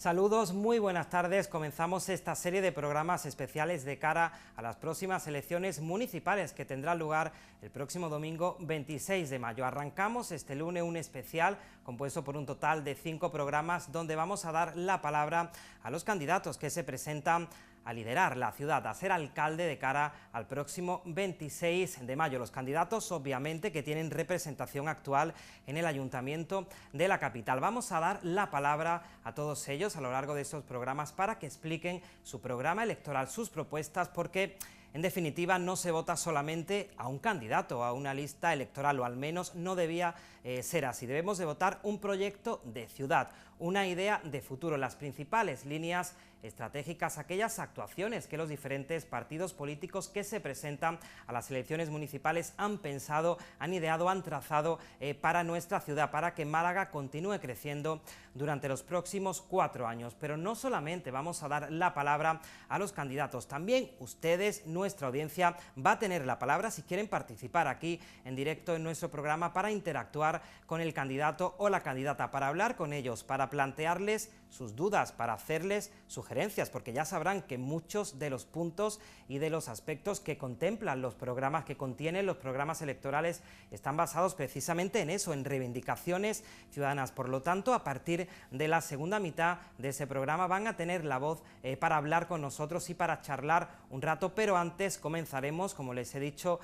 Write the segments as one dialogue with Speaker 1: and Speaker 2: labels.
Speaker 1: Saludos, muy buenas tardes. Comenzamos esta serie de programas especiales de cara a las próximas elecciones municipales que tendrán lugar el próximo domingo 26 de mayo. Arrancamos este lunes un especial compuesto por un total de 5 programas donde vamos a dar la palabra a los candidatos que se presentan a liderar la ciudad, a ser alcalde de cara al próximo 26 de mayo. Los candidatos, obviamente, que tienen representación actual en el ayuntamiento de la capital. Vamos a dar la palabra a todos ellos a lo largo de estos programas para que expliquen su programa electoral, sus propuestas, porque en definitiva no se vota solamente a un candidato, a una lista electoral, o al menos no debía ser así. Debemos de votar un proyecto de ciudad, una idea de futuro, las principales líneas estratégicas, aquellas actuaciones que los diferentes partidos políticos que se presentan a las elecciones municipales han pensado, han ideado, han trazado para nuestra ciudad, para que Málaga continúe creciendo durante los próximos 4 años. Pero no solamente vamos a dar la palabra a los candidatos, también ustedes, nuestra audiencia, va a tener la palabra si quieren participar aquí en directo en nuestro programa para interactuar con el candidato o la candidata, para hablar con ellos, para plantearles sus dudas, para hacerles sugerencias, porque ya sabrán que muchos de los puntos y de los aspectos que contemplan los programas, que contienen los programas electorales, están basados precisamente en eso, en reivindicaciones ciudadanas. Por lo tanto, a partir de la segunda mitad de ese programa van a tener la voz para hablar con nosotros y para charlar un rato, pero antes comenzaremos, como les he dicho,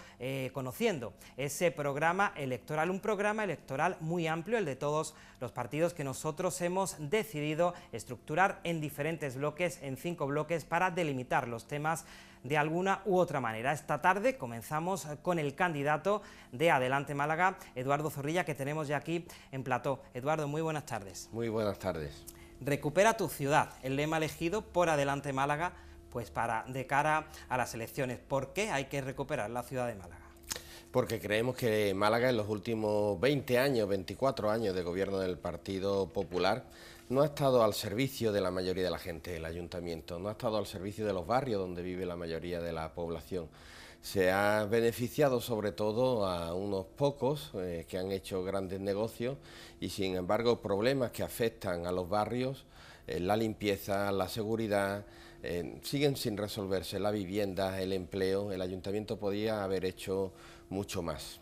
Speaker 1: conociendo ese programa electoral, un programa electoral muy amplio, el de todos los partidos que nosotros hemos decidido estructurar en diferentes bloques, en 5 bloques, para delimitar los temas de alguna u otra manera. Esta tarde comenzamos con el candidato de Adelante Málaga, Eduardo Zorrilla, que tenemos ya aquí en plató. Eduardo, muy buenas tardes.
Speaker 2: Muy buenas tardes.
Speaker 1: Recupera tu ciudad, el lema elegido por Adelante Málaga, pues de cara a las elecciones. ¿Por qué hay que recuperar la ciudad de Málaga?
Speaker 2: Porque creemos que Málaga en los últimos 20 años, 24 años de gobierno del Partido Popular no ha estado al servicio de la mayoría de la gente, el ayuntamiento, no ha estado al servicio de los barrios donde vive la mayoría de la población. Se ha beneficiado sobre todo a unos pocos que han hecho grandes negocios y sin embargo problemas que afectan a los barrios, la limpieza, la seguridad, siguen sin resolverse, la vivienda, el empleo. El ayuntamiento podía haber hecho mucho más.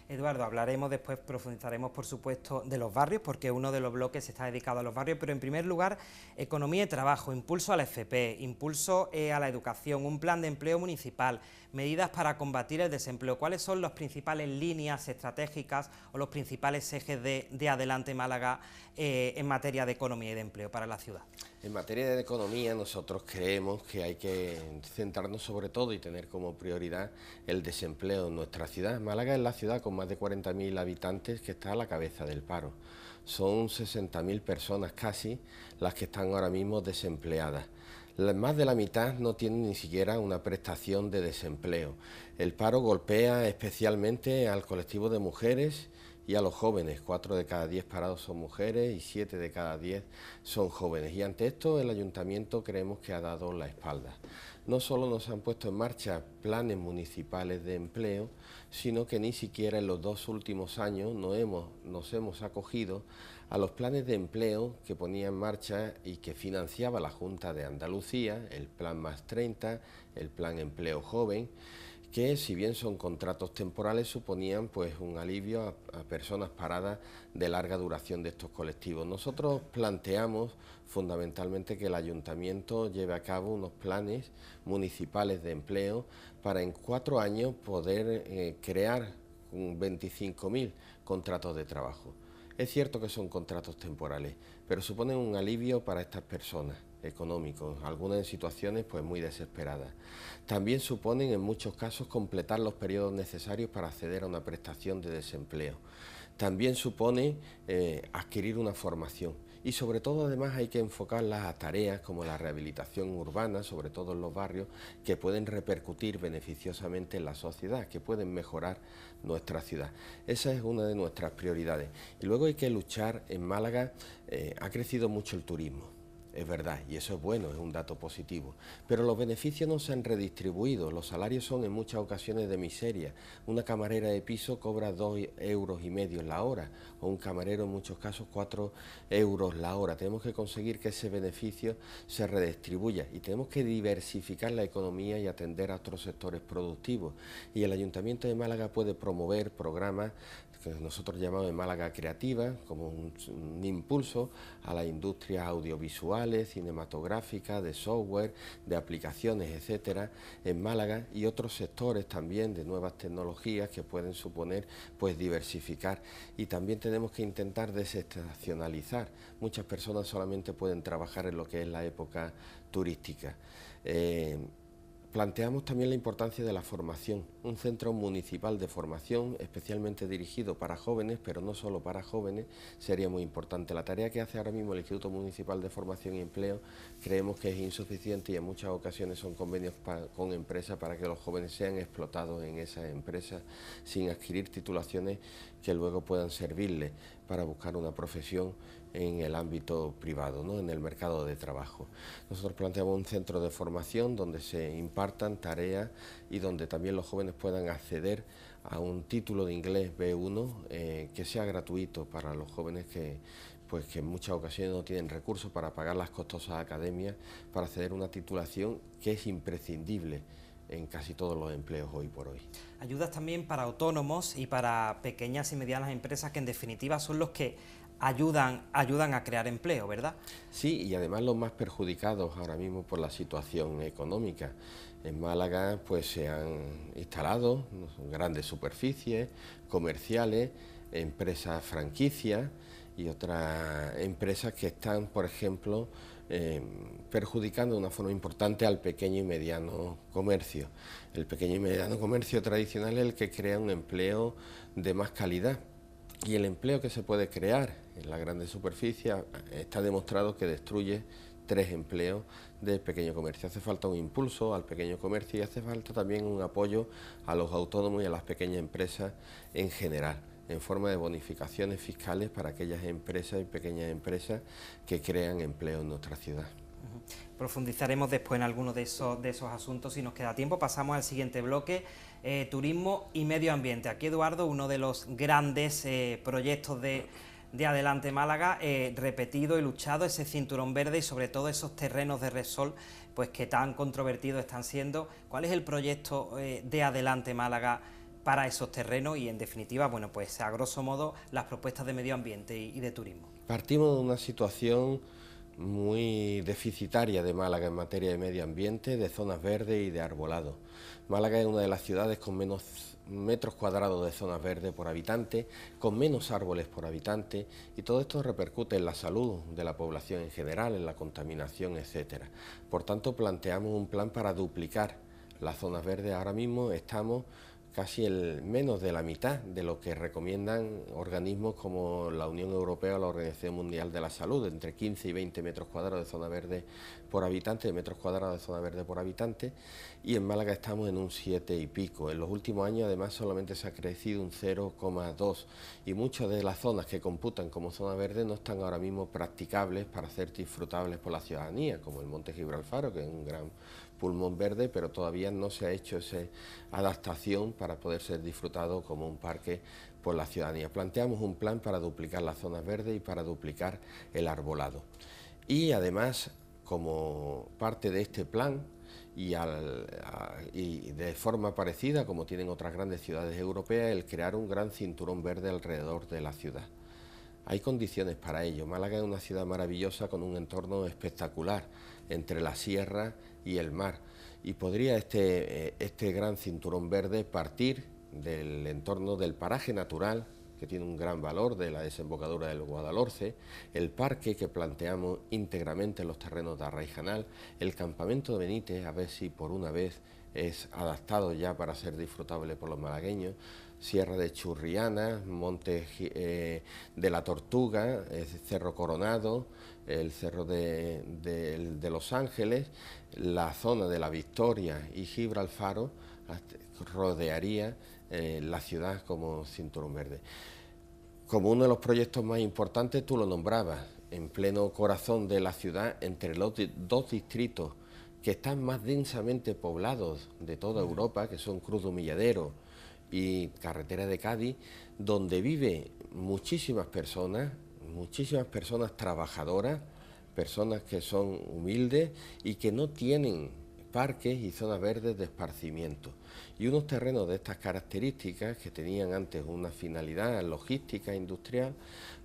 Speaker 1: Eduardo, hablaremos después, profundizaremos por supuesto de los barrios, porque uno de los bloques está dedicado a los barrios, pero en primer lugar, economía y trabajo, impulso a la FP, impulso a la educación, un plan de empleo municipal, medidas para combatir el desempleo. ¿Cuáles son las principales líneas estratégicas o los principales ejes de Adelante Málaga en materia de economía y de empleo para la ciudad?
Speaker 2: En materia de economía nosotros creemos que hay que centrarnos sobre todo y tener como prioridad el desempleo en nuestra ciudad. Málaga es la ciudad con más de 40.000 habitantes que está a la cabeza del paro. Son 60.000 personas casi las que están ahora mismo desempleadas. Más de la mitad no tienen ni siquiera una prestación de desempleo. El paro golpea especialmente al colectivo de mujeres y a los jóvenes. 4 de cada 10 parados son mujeres y 7 de cada 10 son jóvenes. Y ante esto el ayuntamiento creemos que ha dado la espalda. No solo nos han puesto en marcha planes municipales de empleo, sino que ni siquiera en los 2 últimos años nos hemos acogido a los planes de empleo que ponía en marcha y que financiaba la Junta de Andalucía, el Plan Más 30, el Plan Empleo Joven, que si bien son contratos temporales suponían pues un alivio a personas paradas de larga duración de estos colectivos. Nosotros planteamos fundamentalmente que el ayuntamiento lleve a cabo unos planes municipales de empleo para en 4 años poder crear 25.000 contratos de trabajo. Es cierto que son contratos temporales, pero suponen un alivio para estas personas económicos, algunas en situaciones pues muy desesperadas. También suponen en muchos casos completar los periodos necesarios para acceder a una prestación de desempleo. También supone adquirir una formación y sobre todo además hay que enfocarlas a tareas como la rehabilitación urbana, sobre todo en los barrios, que pueden repercutir beneficiosamente en la sociedad, que pueden mejorar nuestra ciudad. Esa es una de nuestras prioridades. Y luego hay que luchar. En Málaga ha crecido mucho el turismo. es verdad, y eso es bueno, es un dato positivo. Pero los beneficios no se han redistribuido, los salarios son en muchas ocasiones de miseria. Una camarera de piso cobra 2,5 € la hora, o un camarero en muchos casos 4 € la hora. Tenemos que conseguir que ese beneficio se redistribuya y tenemos que diversificar la economía y atender a otros sectores productivos. Y el Ayuntamiento de Málaga puede promover programas que nosotros llamamos de Málaga Creativa, como un impulso a las industrias audiovisuales, cinematográficas, de software, de aplicaciones, etcétera, en Málaga, y otros sectores también de nuevas tecnologías que pueden suponer pues diversificar. Y también tenemos que intentar desestacionalizar. Muchas personas solamente pueden trabajar en lo que es la época turística. Planteamos también la importancia de la formación, un centro municipal de formación especialmente dirigido para jóvenes, pero no solo para jóvenes, sería muy importante. La tarea que hace ahora mismo el Instituto Municipal de Formación y Empleo creemos que es insuficiente y en muchas ocasiones son convenios con empresas para que los jóvenes sean explotados en esas empresas sin adquirir titulaciones que luego puedan servirles para buscar una profesión en el ámbito privado, ¿no?, en el mercado de trabajo. Nosotros planteamos un centro de formación donde se impartan tareas y donde también los jóvenes puedan acceder a un título de inglés B1 que sea gratuito para los jóvenes que en muchas ocasiones no tienen recursos para pagar las costosas academias para acceder a una titulación que es imprescindible en casi todos los empleos hoy por hoy.
Speaker 1: Ayudas también para autónomos y para pequeñas y medianas empresas que en definitiva son los que ayudan a crear empleo, ¿verdad?
Speaker 2: Sí, y además los más perjudicados ahora mismo por la situación económica. En Málaga pues se han instalado grandes superficies comerciales, empresas franquicias y otras empresas que están, por ejemplo, perjudicando de una forma importante al pequeño y mediano comercio. El pequeño y mediano comercio tradicional es el que crea un empleo de más calidad. Y el empleo que se puede crear en las grandes superficies está demostrado que destruye 3 empleos del pequeño comercio. Hace falta un impulso al pequeño comercio y hace falta también un apoyo a los autónomos y a las pequeñas empresas en general, en forma de bonificaciones fiscales para aquellas empresas y pequeñas empresas que crean empleo en nuestra ciudad.
Speaker 1: Profundizaremos después en algunos de esos asuntos si nos queda tiempo. Pasamos al siguiente bloque, turismo y medio ambiente. Aquí, Eduardo, uno de los grandes proyectos de Adelante Málaga, repetido y luchado, ese cinturón verde y sobre todo esos terrenos de Repsol, pues que tan controvertidos están siendo. ¿Cuál es el proyecto de Adelante Málaga para esos terrenos y, en definitiva, bueno, pues a grosso modo, las propuestas de medio ambiente y de turismo?
Speaker 2: Partimos de una situación muy deficitaria de Málaga en materia de medio ambiente, de zonas verdes y de arbolado. Málaga es una de las ciudades con menos metros cuadrados de zonas verdes por habitante, con menos árboles por habitante, y todo esto repercute en la salud de la población en general, en la contaminación, etcétera. Por tanto, planteamos un plan para duplicar las zonas verdes. Ahora mismo estamos casi menos de la mitad de lo que recomiendan organismos como la Unión Europea o la Organización Mundial de la Salud, entre 15 y 20 metros cuadrados de zona verde por habitante, y en Málaga estamos en un 7 y pico. En los últimos años además solamente se ha crecido un 0,2 y muchas de las zonas que computan como zona verde no están ahora mismo practicables para ser disfrutables por la ciudadanía, como el Monte Gibralfaro, que es un gran pulmón verde, pero todavía no se ha hecho esa adaptación para poder ser disfrutado como un parque por la ciudadanía. Planteamos un plan para duplicar las zonas verdes y para duplicar el arbolado. Y además, como parte de este plan, y de forma parecida, como tienen otras grandes ciudades europeas, el crear un gran cinturón verde alrededor de la ciudad. Hay condiciones para ello. Málaga es una ciudad maravillosa con un entorno espectacular entre la sierra y el mar, y podría este gran cinturón verde partir del entorno del paraje natural, que tiene un gran valor, de la desembocadura del Guadalhorce, el parque que planteamos íntegramente en los terrenos de Arraijanal, el campamento de Benítez, a ver si por una vez es adaptado ya para ser disfrutable por los malagueños, Sierra de Churriana, Monte de la Tortuga, el Cerro Coronado, el Cerro de Los Ángeles, la zona de la Victoria y Gibralfaro rodearía la ciudad como cinturón verde. Como uno de los proyectos más importantes, tú lo nombrabas, en pleno corazón de la ciudad, entre los dos distritos que están más densamente poblados de toda Europa, que son Cruz de Humilladero y Carretera de Cádiz, donde vive muchísimas personas trabajadoras, personas que son humildes y que no tienen parques y zonas verdes de esparcimiento. Y unos terrenos de estas características, que tenían antes una finalidad logística e industrial,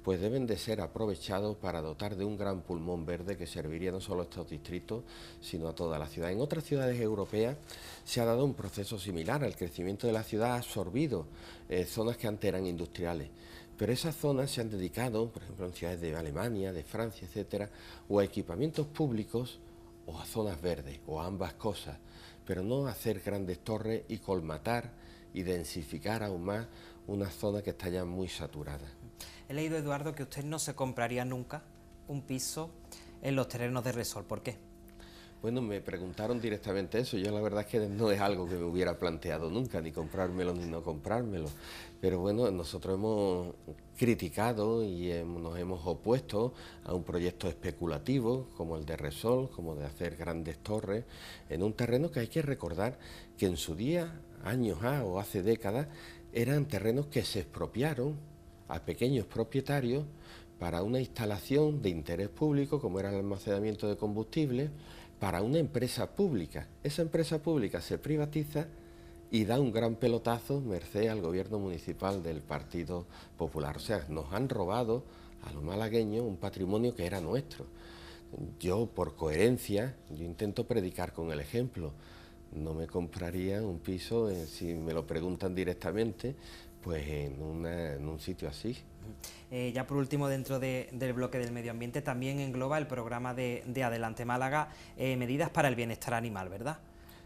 Speaker 2: pues deben de ser aprovechados para dotar de un gran pulmón verde que serviría no solo a estos distritos, sino a toda la ciudad. En otras ciudades europeas se ha dado un proceso similar. El crecimiento de la ciudad ha absorbido zonas que antes eran industriales. Pero esas zonas se han dedicado, por ejemplo, en ciudades de Alemania, de Francia, etcétera, o a equipamientos públicos o a zonas verdes, o a ambas cosas, pero no a hacer grandes torres y colmatar y densificar aún más una zona que está ya muy saturada.
Speaker 1: He leído, Eduardo, que usted no se compraría nunca un piso en los terrenos de Repsol. ¿Por qué?
Speaker 2: Bueno, me preguntaron directamente eso. Yo la verdad es que no es algo que me hubiera planteado nunca, ni comprármelo ni no comprármelo. Pero bueno, nosotros hemos criticado y nos hemos opuesto a un proyecto especulativo como el de Repsol, como de hacer grandes torres, en un terreno que hay que recordar que en su día, años o hace décadas, eran terrenos que se expropiaron a pequeños propietarios para una instalación de interés público, como era el almacenamiento de combustible, para una empresa pública. Esa empresa pública se privatiza y da un gran pelotazo merced al gobierno municipal del Partido Popular. O sea, nos han robado a los malagueños un patrimonio que era nuestro. Yo, por coherencia, yo intento predicar con el ejemplo. No me compraría un piso, si me lo preguntan directamente, pues en un sitio así.
Speaker 1: Ya por último, dentro del bloque del medio ambiente, también engloba el programa de Adelante Málaga, medidas para el bienestar animal, ¿verdad?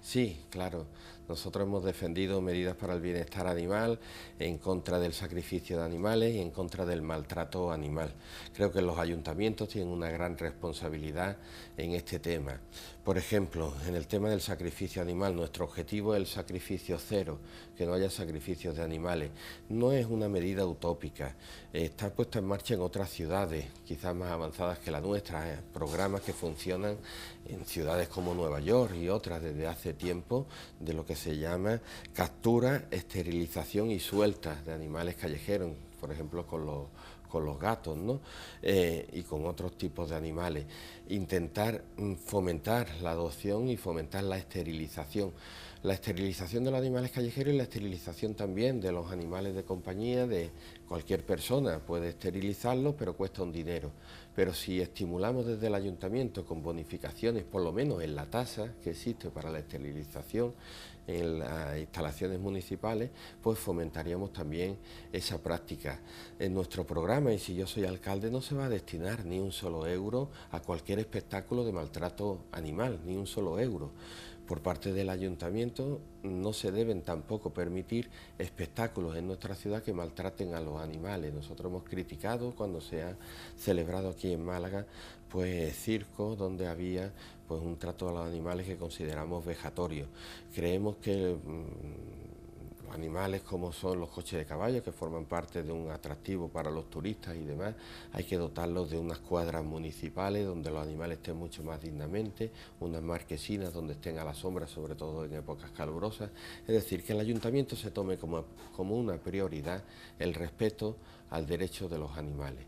Speaker 2: Sí, claro. Nosotros hemos defendido medidas para el bienestar animal, en contra del sacrificio de animales y en contra del maltrato animal. Creo que los ayuntamientos tienen una gran responsabilidad en este tema. Por ejemplo, en el tema del sacrificio animal, nuestro objetivo es el sacrificio cero, que no haya sacrificios de animales. No es una medida utópica, está puesta en marcha en otras ciudades, quizás más avanzadas que la nuestra, programas que funcionan en ciudades como Nueva York y otras desde hace tiempo, de lo que se llama captura, esterilización y suelta de animales callejeros, por ejemplo con los gatos, ¿no? Y con otros tipos de animales. Intentar fomentar la adopción y fomentar la esterilización. La esterilización de los animales callejeros y la esterilización también de los animales de compañía de cualquier persona. Puede esterilizarlos, pero cuesta un dinero. Pero si estimulamos desde el ayuntamiento con bonificaciones, por lo menos en la tasa que existe para la esterilización en las instalaciones municipales, pues fomentaríamos también esa práctica. En nuestro programa, y si yo soy alcalde, no se va a destinar ni un solo euro a cualquier espectáculo de maltrato animal, ni un solo euro. Por parte del ayuntamiento no se deben tampoco permitir espectáculos en nuestra ciudad que maltraten a los animales. Nosotros hemos criticado cuando se ha celebrado aquí en Málaga pues circos donde había pues un trato a los animales que consideramos vejatorio. Creemos que los animales como son los coches de caballo, que forman parte de un atractivo para los turistas y demás, hay que dotarlos de unas cuadras municipales donde los animales estén mucho más dignamente, unas marquesinas donde estén a la sombra, sobre todo en épocas calurosas. Es decir, que el ayuntamiento se tome como una prioridad el respeto al derecho de los animales.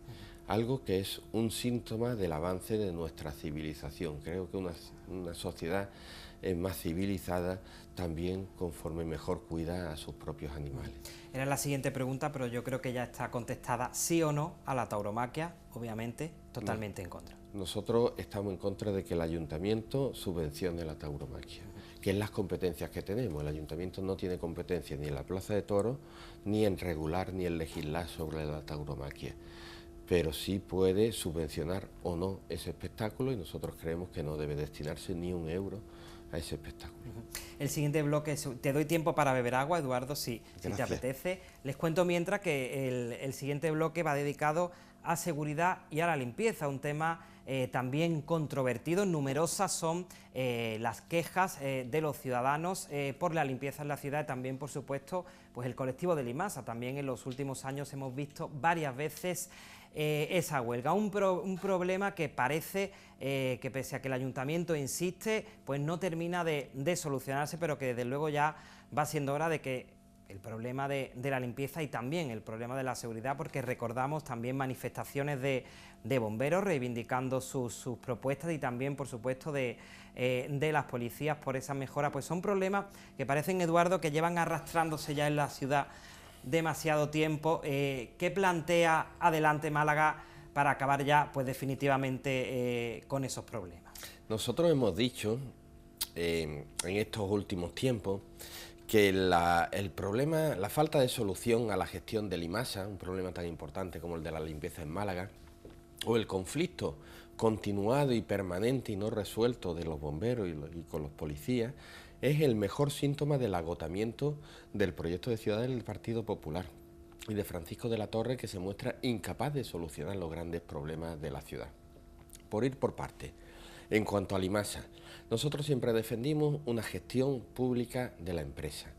Speaker 2: Algo que es un síntoma del avance de nuestra civilización. Creo que una sociedad más civilizada también conforme mejor cuida a sus propios animales.
Speaker 1: Era la siguiente pregunta, pero yo creo que ya está contestada. ¿Sí o no a la tauromaquia? Obviamente, totalmente en contra.
Speaker 2: Nosotros estamos en contra de que el ayuntamiento subvencione la tauromaquia, que es las competencias que tenemos. El ayuntamiento no tiene competencia ni en la plaza de toros, ni en regular, ni en legislar sobre la tauromaquia, pero sí puede subvencionar o no ese espectáculo y nosotros creemos que no debe destinarse ni un euro a ese espectáculo.
Speaker 1: El siguiente bloque, te doy tiempo para beber agua, Eduardo, si te apetece. Les cuento mientras que el siguiente bloque va dedicado a seguridad y a la limpieza, un tema también controvertido. Numerosas son las quejas de los ciudadanos por la limpieza en la ciudad y también, por supuesto, pues el colectivo de Limasa. También en los últimos años hemos visto varias veces esa huelga. Un problema que parece que, pese a que el ayuntamiento insiste, pues no termina de solucionarse, pero que desde luego ya va siendo hora de que el problema de la limpieza y también el problema de la seguridad, porque recordamos también manifestaciones de bomberos reivindicando sus propuestas y también, por supuesto, de las policías por esa mejora, pues son problemas que parecen, Eduardo, que llevan arrastrándose ya en la ciudad demasiado tiempo. ¿Qué plantea Adelante Málaga para acabar ya, pues definitivamente, con esos problemas?
Speaker 2: Nosotros hemos dicho en estos últimos tiempos que el problema, la falta de solución a la gestión del IMASA, un problema tan importante como el de la limpieza en Málaga, o el conflicto continuado y permanente y no resuelto de los bomberos y con los policías, es el mejor síntoma del agotamiento del proyecto de ciudad del Partido Popular y de Francisco de la Torre, que se muestra incapaz de solucionar los grandes problemas de la ciudad. Por ir por partes, en cuanto al IMASA, nosotros siempre defendimos una gestión pública de la empresa.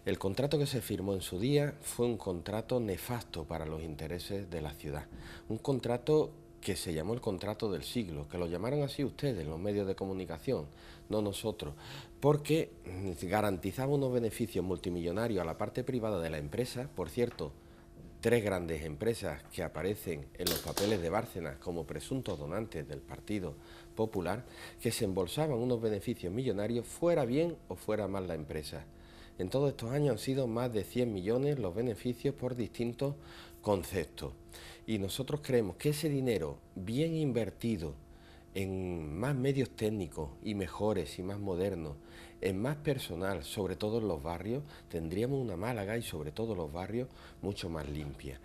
Speaker 2: El contrato que se firmó en su día fue un contrato nefasto para los intereses de la ciudad, un contrato que se llamó el contrato del siglo, que lo llamaron así ustedes, los medios de comunicación, no nosotros, porque garantizaba unos beneficios multimillonarios a la parte privada de la empresa. Por cierto, 3 grandes empresas que aparecen en los papeles de Bárcenas como presuntos donantes del Partido Popular, que se embolsaban unos beneficios millonarios, fuera bien o fuera mal la empresa. En todos estos años han sido más de 100 millones los beneficios por distintos conceptos. Y nosotros creemos que ese dinero bien invertido en más medios técnicos y mejores y más modernos, en más personal, sobre todo en los barrios, tendríamos una Málaga y sobre todo los barrios mucho más limpia.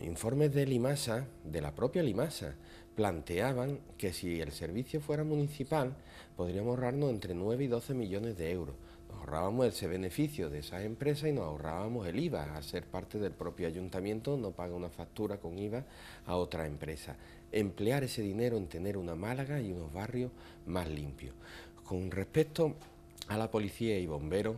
Speaker 2: Informes de Limasa, de la propia Limasa, planteaban que si el servicio fuera municipal podríamos ahorrarnos entre 9 y 12 millones de euros. Nos ahorrábamos ese beneficio de esas empresas y nos ahorrábamos el IVA. Al ser parte del propio ayuntamiento no paga una factura con IVA a otra empresa. Emplear ese dinero en tener una Málaga y unos barrios más limpios. Con respecto a la policía y bomberos,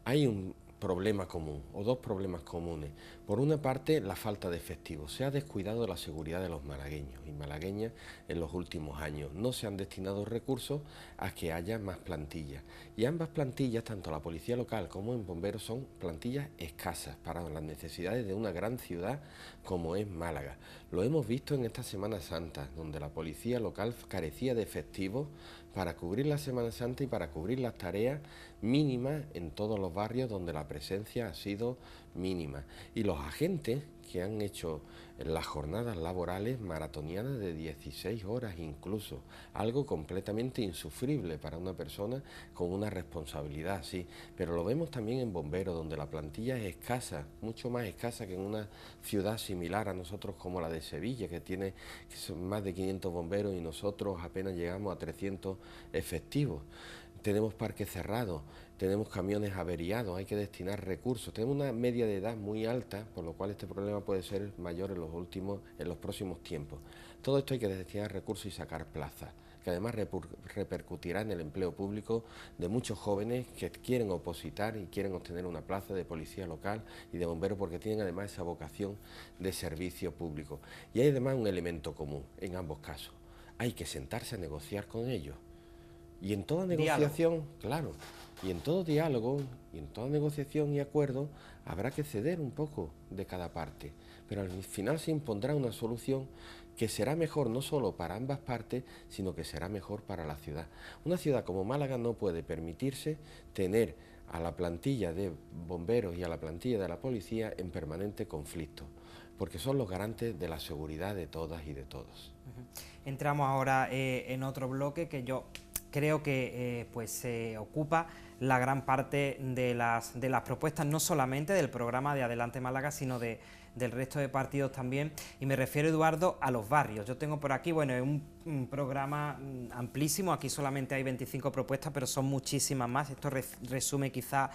Speaker 2: hay un problema común o dos problemas comunes. Por una parte, la falta de efectivos. Se ha descuidado la seguridad de los malagueños y malagueñas en los últimos años. No se han destinado recursos a que haya más plantillas. Y ambas plantillas, tanto la policía local como en bomberos, son plantillas escasas para las necesidades de una gran ciudad como es Málaga. Lo hemos visto en esta Semana Santa, donde la policía local carecía de efectivos para cubrir la Semana Santa y para cubrir las tareas mínimas en todos los barrios donde la presencia ha sido mínima. Y los agentes que han hecho las jornadas laborales maratonianas de 16 horas incluso, algo completamente insufrible para una persona con una responsabilidad así. Pero lo vemos también en bomberos, donde la plantilla es escasa, mucho más escasa que en una ciudad similar a nosotros como la de Sevilla, que tiene más de 500 bomberos y nosotros apenas llegamos a 300 efectivos. Tenemos parques cerrados, tenemos camiones averiados, hay que destinar recursos, tenemos una media de edad muy alta, por lo cual este problema puede ser mayor en los próximos tiempos. Todo esto hay que destinar recursos y sacar plazas, que además repercutirá en el empleo público de muchos jóvenes que quieren opositar y quieren obtener una plaza de policía local y de bombero, porque tienen además esa vocación de servicio público. Y hay además un elemento común en ambos casos: hay que sentarse a negociar con ellos. Y en toda negociación, claro, y en todo diálogo, y en toda negociación y acuerdo, habrá que ceder un poco de cada parte. Pero al final se impondrá una solución que será mejor no solo para ambas partes, sino que será mejor para la ciudad. Una ciudad como Málaga no puede permitirse tener a la plantilla de bomberos y a la plantilla de la policía en permanente conflicto, porque son los garantes de la seguridad de todas y de todos.
Speaker 1: Entramos ahora en otro bloque que yo creo que se ocupa la gran parte de las propuestas, no solamente del programa de Adelante Málaga, sino del resto de partidos también, y me refiero, Eduardo, a los barrios. Yo tengo por aquí, bueno, es un programa amplísimo, aquí solamente hay 25 propuestas, pero son muchísimas más. Esto resume quizá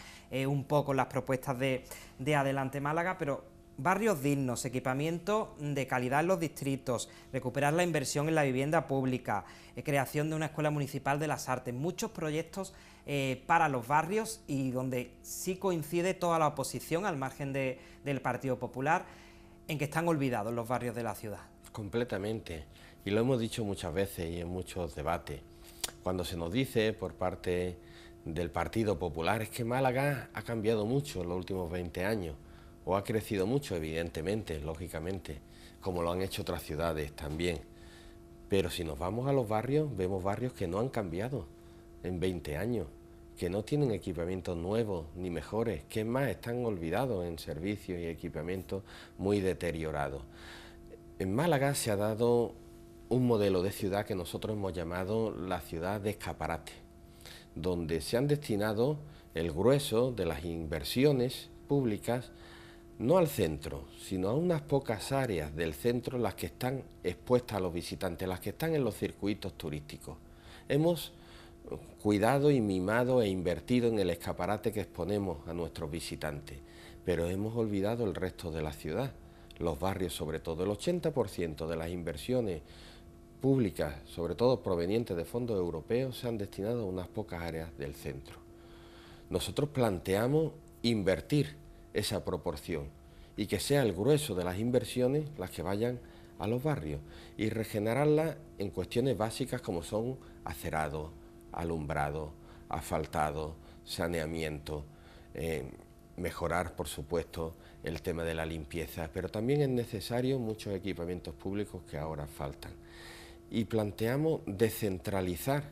Speaker 1: un poco las propuestas de Adelante Málaga, pero barrios dignos, equipamiento de calidad en los distritos, recuperar la inversión en la vivienda pública, creación de una escuela municipal de las artes, muchos proyectos para los barrios, y donde sí coincide toda la oposición, al margen del Partido Popular, en que están olvidados los barrios de la ciudad.
Speaker 2: Completamente. Y lo hemos dicho muchas veces y en muchos debates. Cuando se nos dice por parte del Partido Popular es que Málaga ha cambiado mucho en los últimos 20 años, o ha crecido mucho, evidentemente, lógicamente, como lo han hecho otras ciudades también. Pero si nos vamos a los barrios, vemos barrios que no han cambiado en 20 años, que no tienen equipamientos nuevos ni mejores, que es más, están olvidados en servicios y equipamientos muy deteriorados. En Málaga se ha dado un modelo de ciudad que nosotros hemos llamado la ciudad de escaparate, donde se han destinado el grueso de las inversiones públicas no al centro, sino a unas pocas áreas del centro, las que están expuestas a los visitantes, las que están en los circuitos turísticos. Hemos cuidado y mimado e invertido en el escaparate que exponemos a nuestros visitantes, pero hemos olvidado el resto de la ciudad, los barrios sobre todo. El 80% de las inversiones públicas, sobre todo provenientes de fondos europeos, se han destinado a unas pocas áreas del centro. Nosotros planteamos invertir esa proporción y que sea el grueso de las inversiones las que vayan a los barrios y regenerarlas en cuestiones básicas como son acerado, alumbrado, asfaltado, saneamiento, mejorar por supuesto el tema de la limpieza, pero también es necesario muchos equipamientos públicos que ahora faltan. Y planteamos descentralizar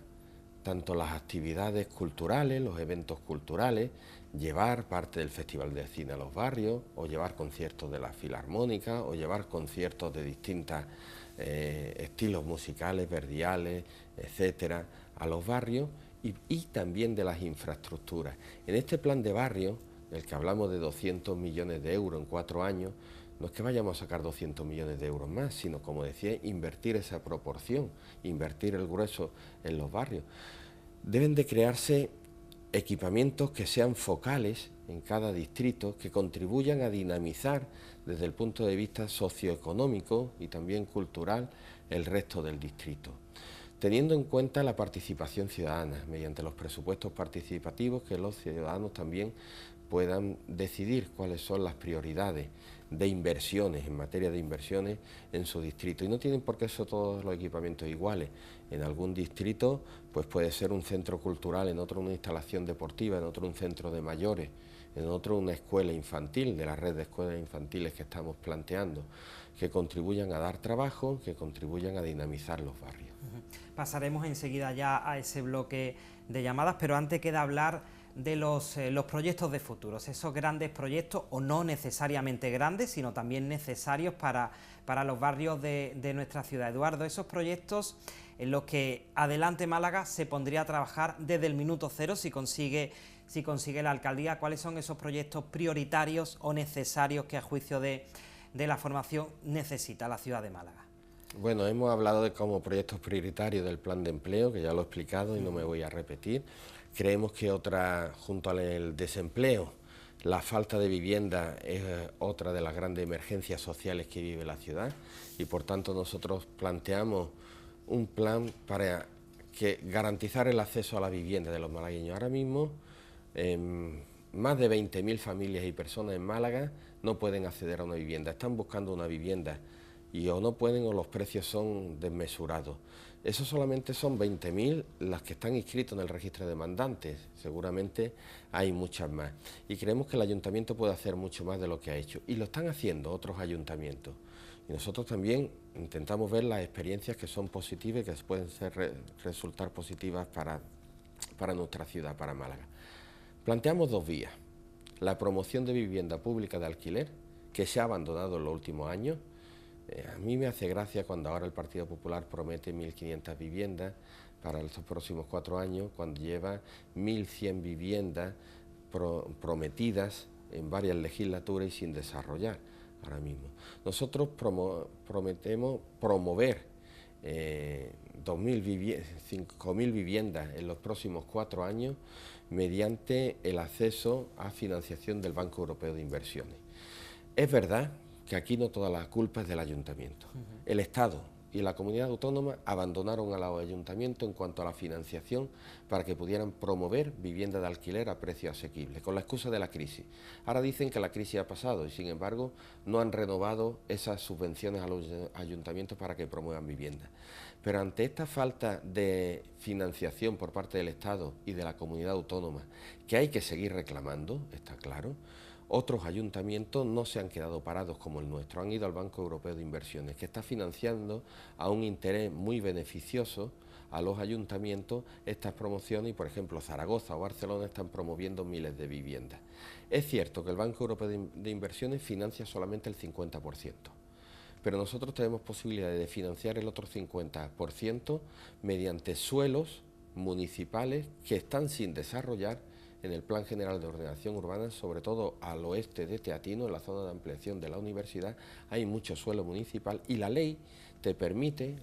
Speaker 2: tanto las actividades culturales, los eventos culturales, llevar parte del Festival de Cine a los barrios, o llevar conciertos de la Filarmónica, o llevar conciertos de distintos estilos musicales, verdiales, etcétera, a los barrios, y también de las infraestructuras. En este plan de barrio, del que hablamos de 200 millones de euros en 4 años, no es que vayamos a sacar 200 millones de euros más, sino, como decía, invertir esa proporción, invertir el grueso en los barrios. Deben de crearse equipamientos que sean focales en cada distrito, que contribuyan a dinamizar desde el punto de vista socioeconómico y también cultural el resto del distrito, teniendo en cuenta la participación ciudadana, mediante los presupuestos participativos, que los ciudadanos también puedan decidir cuáles son las prioridades de inversiones, en materia de inversiones en su distrito. Y no tienen por qué ser todos los equipamientos iguales. En algún distrito pues puede ser un centro cultural, en otro una instalación deportiva, en otro un centro de mayores, en otro una escuela infantil, de la red de escuelas infantiles que estamos planteando, que contribuyan a dar trabajo, que contribuyan a dinamizar los barrios.
Speaker 1: Pasaremos enseguida ya a ese bloque de llamadas, pero antes queda hablar de los proyectos de futuros, esos grandes proyectos, o no necesariamente grandes, sino también necesarios para los barrios de nuestra ciudad. Eduardo, esos proyectos en los que Adelante Málaga se pondría a trabajar desde el minuto cero si consigue la alcaldía, ¿cuáles son esos proyectos prioritarios o necesarios que a juicio de la formación necesita la ciudad de Málaga?
Speaker 2: Bueno, hemos hablado de como proyectos prioritarios del plan de empleo, que ya lo he explicado y no me voy a repetir. Creemos que otra, junto al desempleo, la falta de vivienda es otra de las grandes emergencias sociales que vive la ciudad, y por tanto nosotros planteamos un plan para garantizar el acceso a la vivienda de los malagueños. Ahora mismo más de 20.000 familias y personas en Málaga no pueden acceder a una vivienda, están buscando una vivienda y o no pueden o los precios son desmesurados. Eso solamente son 20.000 las que están inscritos en el registro de demandantes, seguramente hay muchas más. Y creemos que el ayuntamiento puede hacer mucho más de lo que ha hecho, y lo están haciendo otros ayuntamientos. Y nosotros también intentamos ver las experiencias que son positivas y que pueden resultar positivas para nuestra ciudad, para Málaga. Planteamos 2 vías: la promoción de vivienda pública de alquiler, que se ha abandonado en los últimos años. A mí me hace gracia cuando ahora el Partido Popular promete 1.500 viviendas para los próximos 4 años, cuando lleva 1.100 viviendas prometidas en varias legislaturas y sin desarrollar ahora mismo. Nosotros prometemos promover 5.000 viviendas en los próximos 4 años mediante el acceso a financiación del Banco Europeo de Inversiones. Es verdad que aquí no toda la culpa es del ayuntamiento. El Estado y la comunidad autónoma abandonaron a los ayuntamientos en cuanto a la financiación para que pudieran promover vivienda de alquiler a precios asequibles, con la excusa de la crisis. Ahora dicen que la crisis ha pasado y, sin embargo, no han renovado esas subvenciones a los ayuntamientos para que promuevan vivienda. Pero ante esta falta de financiación por parte del Estado y de la comunidad autónoma, que hay que seguir reclamando, está claro, otros ayuntamientos no se han quedado parados como el nuestro, han ido al Banco Europeo de Inversiones, que está financiando a un interés muy beneficioso a los ayuntamientos estas promociones y, por ejemplo, Zaragoza o Barcelona están promoviendo miles de viviendas. Es cierto que el Banco Europeo de Inversiones financia solamente el 50%, pero nosotros tenemos posibilidades de financiar el otro 50% mediante suelos municipales que están sin desarrollar en el Plan General de Ordenación Urbana, sobre todo al oeste de Teatino, en la zona de ampliación de la universidad, hay mucho suelo municipal y la ley te permite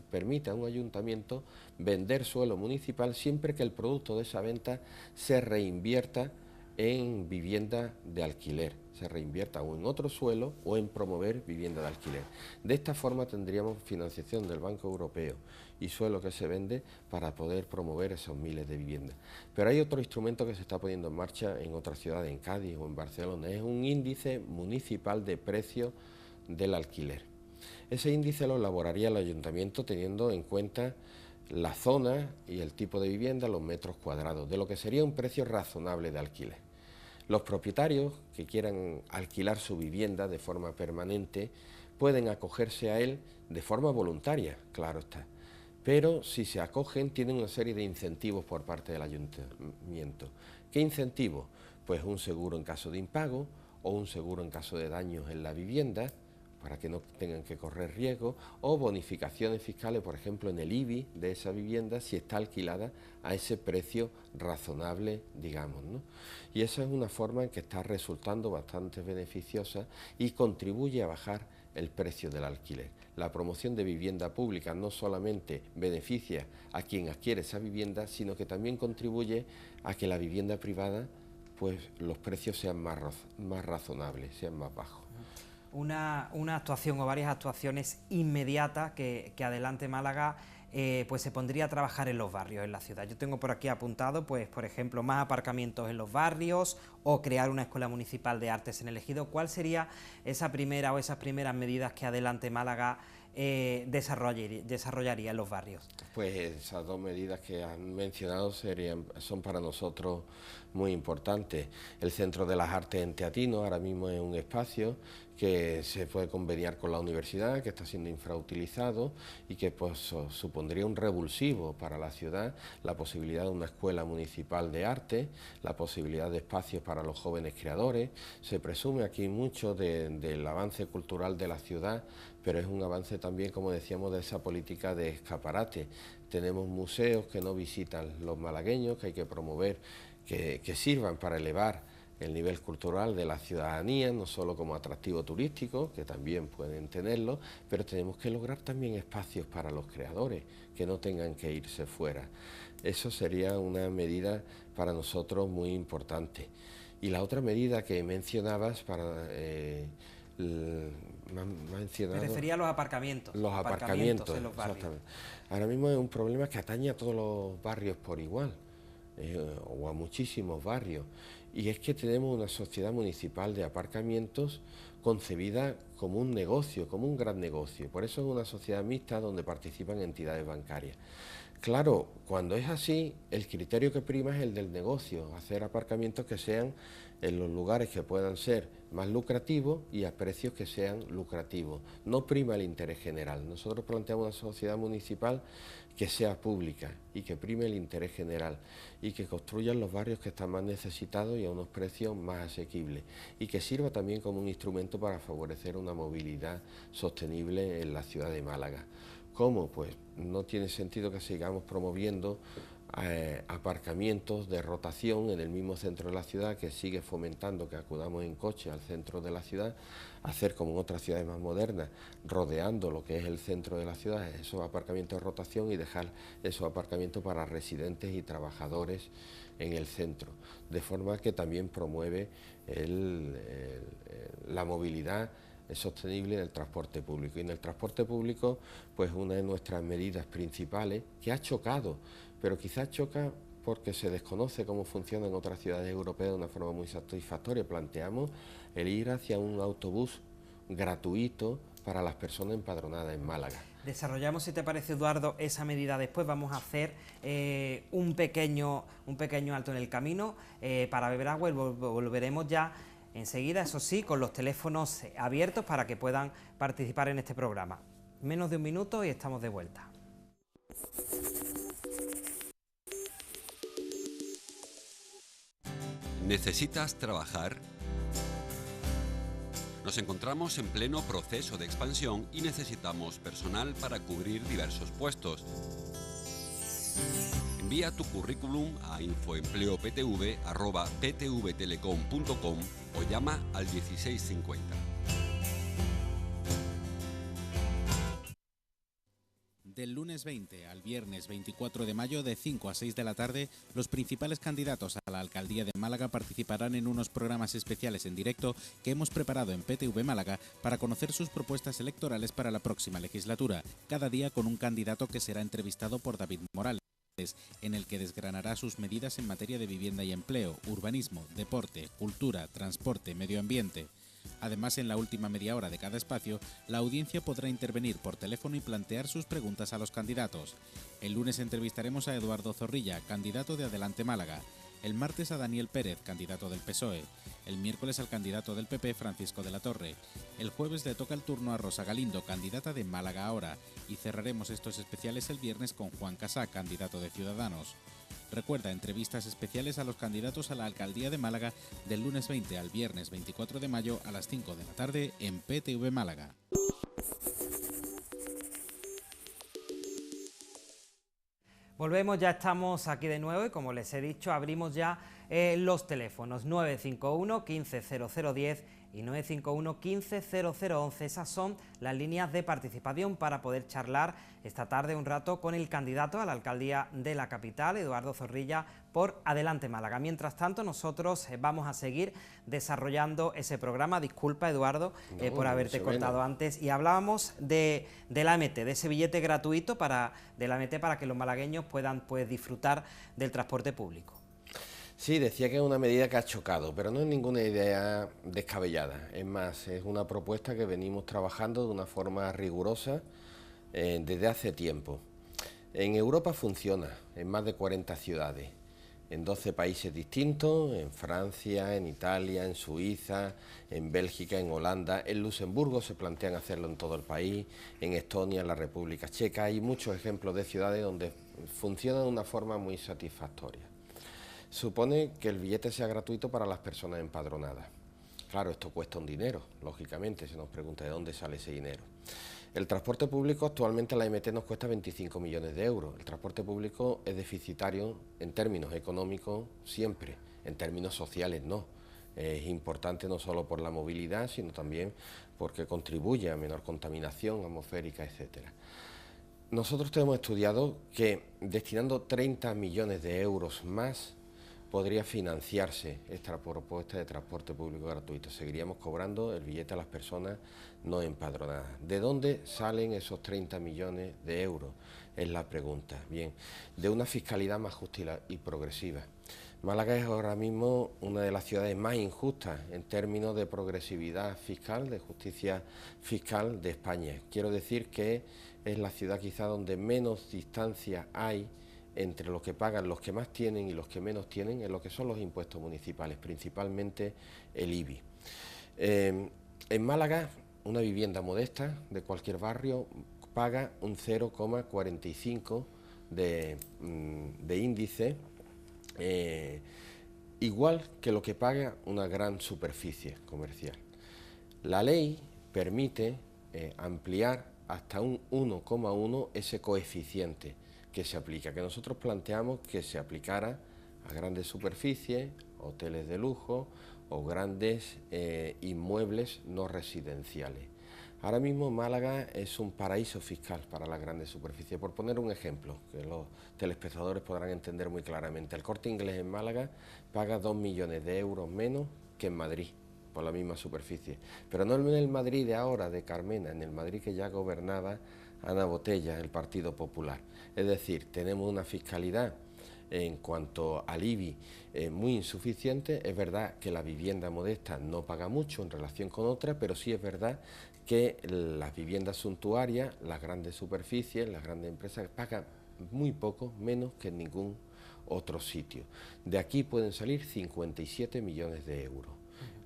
Speaker 2: a un ayuntamiento vender suelo municipal siempre que el producto de esa venta se reinvierta en vivienda de alquiler, se reinvierta o en otro suelo o en promover vivienda de alquiler. De esta forma tendríamos financiación del Banco Europeo y suelo que se vende para poder promover esos miles de viviendas. Pero hay otro instrumento que se está poniendo en marcha en otras ciudades, en Cádiz o en Barcelona, es un índice municipal de precios del alquiler. Ese índice lo elaboraría el ayuntamiento teniendo en cuenta la zona y el tipo de vivienda, los metros cuadrados, de lo que sería un precio razonable de alquiler. Los propietarios que quieran alquilar su vivienda de forma permanente pueden acogerse a él de forma voluntaria, claro está. Pero si se acogen tienen una serie de incentivos por parte del ayuntamiento. ¿Qué incentivos? Pues un seguro en caso de impago o un seguro en caso de daños en la vivienda, para que no tengan que correr riesgo, o bonificaciones fiscales, por ejemplo, en el IBI de esa vivienda si está alquilada a ese precio razonable, digamos, ¿no? Y esa es una forma en que está resultando bastante beneficiosa y contribuye a bajar el precio del alquiler. La promoción de vivienda pública no solamente beneficia a quien adquiere esa vivienda, sino que también contribuye a que la vivienda privada, pues los precios sean más razonables, sean más bajos.
Speaker 1: Una actuación o varias actuaciones inmediatas que adelante Málaga pues se pondría a trabajar en los barrios, en la ciudad. Yo tengo por aquí apuntado, pues por ejemplo, más aparcamientos en los barrios o crear una escuela municipal de artes en el Ejido. ¿Cuál sería esa primera o esas primeras medidas que adelante Málaga desarrollaría en los barrios?
Speaker 2: Pues esas dos medidas que han mencionado son para nosotros muy importantes. El Centro de las Artes en Teatino ahora mismo es un espacio que se puede conveniar con la universidad, que está siendo infrautilizado y que pues supondría un revulsivo para la ciudad, la posibilidad de una escuela municipal de arte, la posibilidad de espacios para los jóvenes creadores. Se presume aquí mucho del avance cultural de la ciudad, pero es un avance también, como decíamos, de esa política de escaparate. Tenemos museos que no visitan los malagueños, que hay que promover, que sirvan para elevar el nivel cultural de la ciudadanía, no solo como atractivo turístico, que también pueden tenerlo, pero tenemos que lograr también espacios para los creadores, que no tengan que irse fuera. Eso sería una medida para nosotros muy importante. Y la otra medida que mencionabas para...
Speaker 1: Me refería a los aparcamientos.
Speaker 2: Los aparcamientos
Speaker 1: en los barrios.
Speaker 2: Exactamente. Ahora mismo es un problema que atañe a todos los barrios por igual, o a muchísimos barrios. Y es que tenemos una sociedad municipal de aparcamientos concebida como un negocio, como un gran negocio. Por eso es una sociedad mixta donde participan entidades bancarias. Claro, cuando es así, el criterio que prima es el del negocio, hacer aparcamientos que sean en los lugares que puedan ser más lucrativos y a precios que sean lucrativos. No prima el interés general. Nosotros planteamos una sociedad municipal que sea pública y que prime el interés general y que construyan los barrios que están más necesitados y a unos precios más asequibles y que sirva también como un instrumento para favorecer una movilidad sostenible en la ciudad de Málaga. ¿Cómo? Pues no tiene sentido que sigamos promoviendo aparcamientos de rotación en el mismo centro de la ciudad, que sigue fomentando que acudamos en coche al centro de la ciudad, hacer como en otras ciudades más modernas, rodeando lo que es el centro de la ciudad, esos aparcamientos de rotación y dejar esos aparcamientos para residentes y trabajadores en el centro, de forma que también promueve la movilidad sostenible en el transporte público. Y en el transporte público, pues una de nuestras medidas principales, que ha chocado, pero quizás choca porque se desconoce cómo funciona en otras ciudades europeas de una forma muy satisfactoria. Planteamos el ir hacia un autobús gratuito para las personas empadronadas en Málaga.
Speaker 1: Desarrollamos, si te parece, Eduardo, esa medida después. Vamos a hacer un pequeño alto en el camino para beber agua y volveremos ya enseguida, eso sí, con los teléfonos abiertos para que puedan participar en este programa. Menos de un minuto y estamos de vuelta.
Speaker 3: ¿Necesitas trabajar? Nos encontramos en pleno proceso de expansión y necesitamos personal para cubrir diversos puestos. Envía tu currículum a infoempleoptv@ptvtelecom.com o llama al 1650.
Speaker 4: Del lunes 20 al viernes 24 de mayo de 5 a 6 de la tarde, los principales candidatos a la alcaldía de Málaga participarán en unos programas especiales en directo que hemos preparado en PTV Málaga para conocer sus propuestas electorales para la próxima legislatura, cada día con un candidato que será entrevistado por David Morales, en el que desgranará sus medidas en materia de vivienda y empleo, urbanismo, deporte, cultura, transporte, medio ambiente. Además, en la última media hora de cada espacio, la audiencia podrá intervenir por teléfono y plantear sus preguntas a los candidatos. El lunes entrevistaremos a Eduardo Zorrilla, candidato de Adelante Málaga. El martes a Daniel Pérez, candidato del PSOE. El miércoles al candidato del PP, Francisco de la Torre. El jueves le toca el turno a Rosa Galindo, candidata de Málaga Ahora. Y cerraremos estos especiales el viernes con Juan Casá, candidato de Ciudadanos. Recuerda, entrevistas especiales a los candidatos a la alcaldía de Málaga del lunes 20 al viernes 24 de mayo a las 5 de la tarde en PTV Málaga.
Speaker 1: Volvemos, ya estamos aquí de nuevo y como les he dicho, abrimos ya los teléfonos 951 150010 y 951 150011. Esas son las líneas de participación para poder charlar esta tarde un rato con el candidato a la alcaldía de la capital, Eduardo Zorrilla, por Adelante Málaga. Mientras tanto, nosotros vamos a seguir desarrollando ese programa. Disculpa, Eduardo, por haberte cortado antes. Y hablábamos de la AMT, de ese billete gratuito de la AMT para que los malagueños puedan disfrutar del transporte público.
Speaker 2: Sí, decía que es una medida que ha chocado, pero no es ninguna idea descabellada. Es más, es una propuesta que venimos trabajando de una forma rigurosa desde hace tiempo. En Europa funciona, en más de 40 ciudades, en 12 países distintos, en Francia, en Italia, en Suiza, en Bélgica, en Holanda, en Luxemburgo se plantean hacerlo en todo el país, en Estonia, en la República Checa. Hay muchos ejemplos de ciudades donde funciona de una forma muy satisfactoria. Supone que el billete sea gratuito para las personas empadronadas. Claro, esto cuesta un dinero, lógicamente, se nos pregunta de dónde sale ese dinero. El transporte público actualmente la AMT nos cuesta 25 millones de euros. El transporte público es deficitario en términos económicos siempre, en términos sociales no. Es importante no solo por la movilidad, sino también porque contribuye a menor contaminación atmosférica, etcétera. Nosotros tenemos estudiado que destinando 30 millones de euros más podría financiarse esta propuesta de transporte público gratuito. Seguiríamos cobrando el billete a las personas no empadronadas. ¿De dónde salen esos 30 millones de euros? Es la pregunta. Bien, de una fiscalidad más justa y progresiva. Málaga es ahora mismo una de las ciudades más injustas en términos de progresividad fiscal, de justicia fiscal de España. Quiero decir que es la ciudad quizá donde menos distancia hay entre lo que pagan los que más tienen y los que menos tienen en lo que son los impuestos municipales, principalmente el IBI. En Málaga, una vivienda modesta de cualquier barrio paga un 0,45 de índice, igual que lo que paga una gran superficie comercial. La ley permite ampliar hasta un 1,1 ese coeficiente que se aplica, que nosotros planteamos que se aplicara a grandes superficies, hoteles de lujo o grandes inmuebles no residenciales. Ahora mismo Málaga es un paraíso fiscal para las grandes superficies. Por poner un ejemplo, que los telespectadores podrán entender muy claramente, el Corte Inglés en Málaga paga 2 millones de euros menos que en Madrid por la misma superficie. Pero no en el Madrid de ahora, de Carmena, en el Madrid que ya gobernaba Ana Botella, el Partido Popular. Es decir, tenemos una fiscalidad en cuanto al IBI muy insuficiente. Es verdad que la vivienda modesta no paga mucho en relación con otras, pero sí es verdad que las viviendas suntuarias, las grandes superficies, las grandes empresas pagan muy poco, menos que en ningún otro sitio. De aquí pueden salir 57 millones de euros.